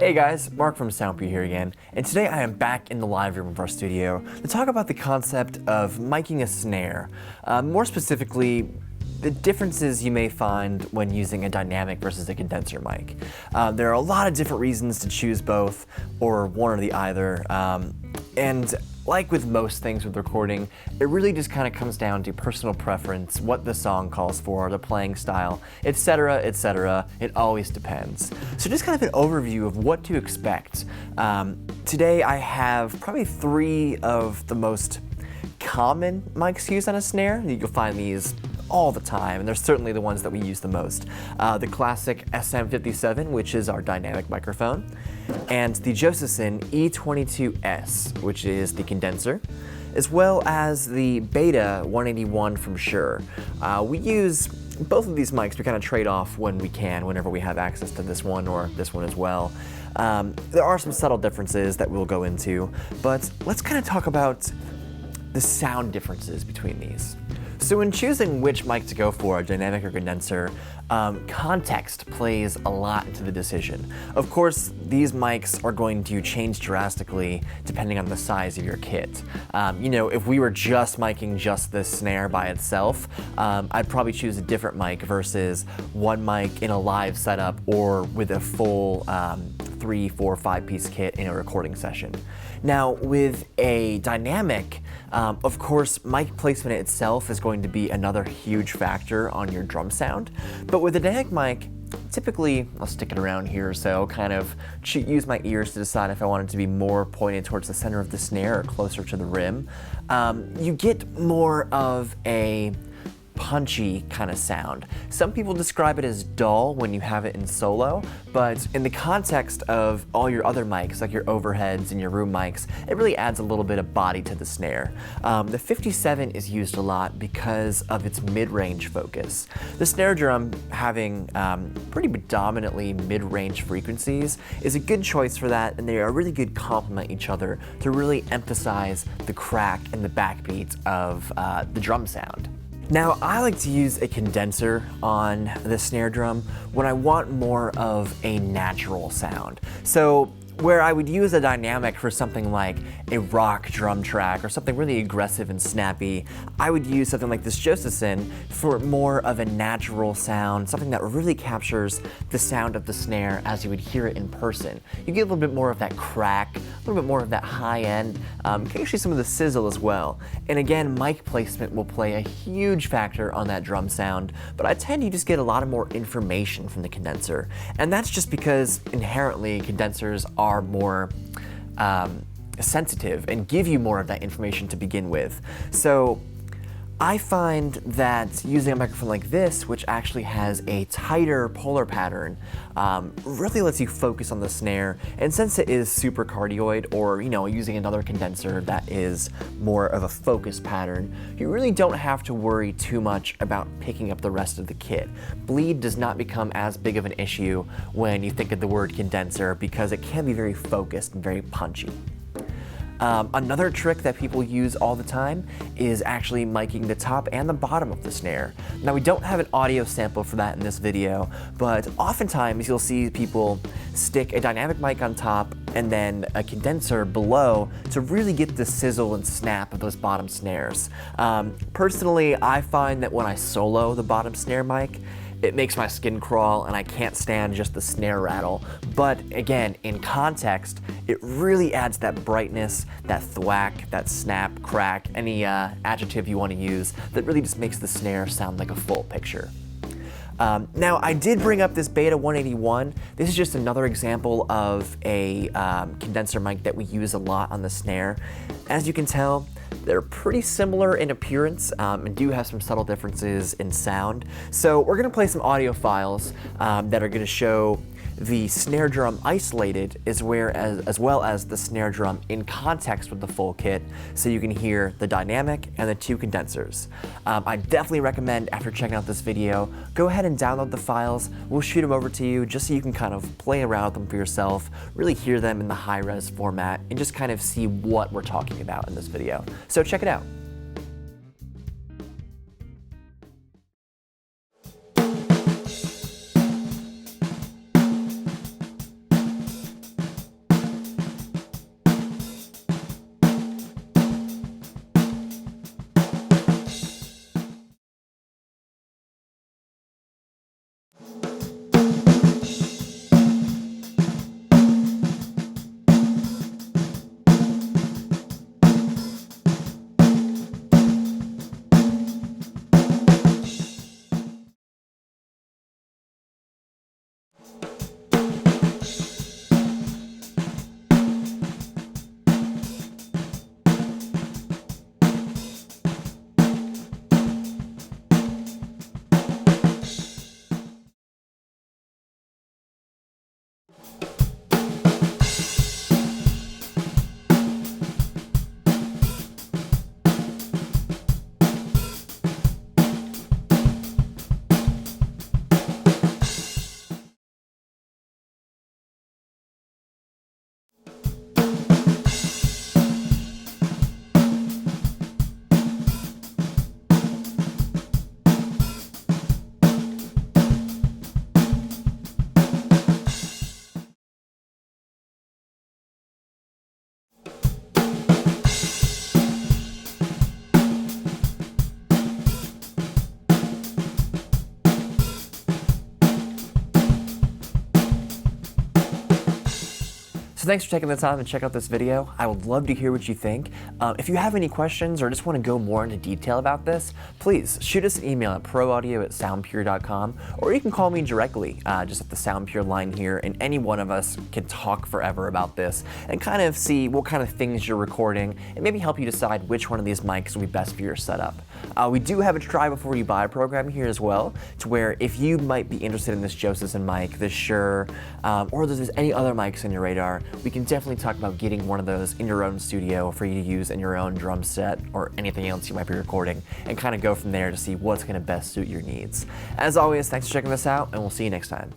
Hey guys, Mark from Soundpreview here again, and today I am back in the live room of our studio to talk about the concept of miking a snare. More specifically, the differences you may find when using a dynamic versus a condenser mic. There are a lot of different reasons to choose both, or one or the other, and like with most things with recording, it really just kind of comes down to personal preference, what the song calls for, the playing style, etc., etc. It always depends. So just kind of an overview of what to expect. Today I have probably 3 of the most common mics used on a snare. You'll find these all the time, and they're certainly the ones that we use the most. The classic SM57, which is our dynamic microphone, and the Josephson E22S, which is the condenser, as well as the Beta 181 from Shure. We use both of these mics. We kind of trade off when we can, whenever we have access to this one or this one as well. There are some subtle differences that we'll go into, but let's kind of talk about the sound differences between these. So when choosing which mic to go for, a dynamic or condenser, context plays a lot into the decision. Of course, these mics are going to change drastically depending on the size of your kit. You know, if we were just miking just this snare by itself, I'd probably choose a different mic versus one mic in a live setup or with a full 3, 4, 5-piece kit in a recording session. Now, with a dynamic, of course, mic placement itself is going to be another huge factor on your drum sound. But with a dynamic mic, typically, I'll stick it around here, so kind of use my ears to decide if I want it to be more pointed towards the center of the snare or closer to the rim. You get more of a punchy kind of sound. Some people describe it as dull when you have it in solo, but in the context of all your other mics, like your overheads and your room mics, it really adds a little bit of body to the snare. The 57 is used a lot because of its mid-range focus. The snare drum, having pretty predominantly mid-range frequencies, is a good choice for that, and they are a really good complement each other to really emphasize the crack and the backbeat of the drum sound. Now, I like to use a condenser on the snare drum when I want more of a natural sound. So where I would use a dynamic for something like a rock drum track or something really aggressive and snappy, I would use something like this Josephson for more of a natural sound, something that really captures the sound of the snare as you would hear it in person. You get a little bit more of that crack, a little bit more of that high end, actually some of the sizzle as well. And again, mic placement will play a huge factor on that drum sound, but I tend to just get a lot of more information from the condenser. And that's just because inherently condensers are more sensitive and give you more of that information to begin with. So I find that using a microphone like this, which actually has a tighter polar pattern, really lets you focus on the snare. And since it is super cardioid, or using another condenser that is more of a focus pattern, you really don't have to worry too much about picking up the rest of the kit. Bleed does not become as big of an issue when you think of the word condenser because it can be very focused and very punchy. Another trick that people use all the time is actually miking the top and the bottom of the snare. Now, we don't have an audio sample for that in this video, but oftentimes you'll see people stick a dynamic mic on top and then a condenser below to really get the sizzle and snap of those bottom snares. Personally, I find that when I solo the bottom snare mic, it makes my skin crawl and I can't stand just the snare rattle. But again, in context, it really adds that brightness, that thwack, that snap, crack, any adjective you want to use that really just makes the snare sound like a full picture. Now, I did bring up this Beta 181. This is just another example of a condenser mic that we use a lot on the snare. As you can tell, they're pretty similar in appearance and do have some subtle differences in sound. So we're going to play some audio files that are going to show the snare drum isolated as well as the snare drum in context with the full kit, so you can hear the dynamic and the 2 condensers. I definitely recommend, after checking out this video, go ahead and download the files. We'll shoot them over to you just so you can kind of play around with them for yourself, really hear them in the high-res format, and just kind of see what we're talking about in this video. So check it out. So thanks for taking the time to check out this video. I would love to hear what you think. If you have any questions or just want to go more into detail about this, please shoot us an email at proaudio@soundpure.com, or you can call me directly just at the SoundPure line here, and any one of us can talk forever about this and kind of see what kind of things you're recording and maybe help you decide which one of these mics will be best for your setup. We do have a try before you buy program here as well, to where if you might be interested in this Josephson mic, this Shure, or if there's any other mics on your radar, we can definitely talk about getting one of those in your own studio for you to use in your own drum set or anything else you might be recording, and kind of go from there to see what's going to best suit your needs. As always, thanks for checking this out, and we'll see you next time.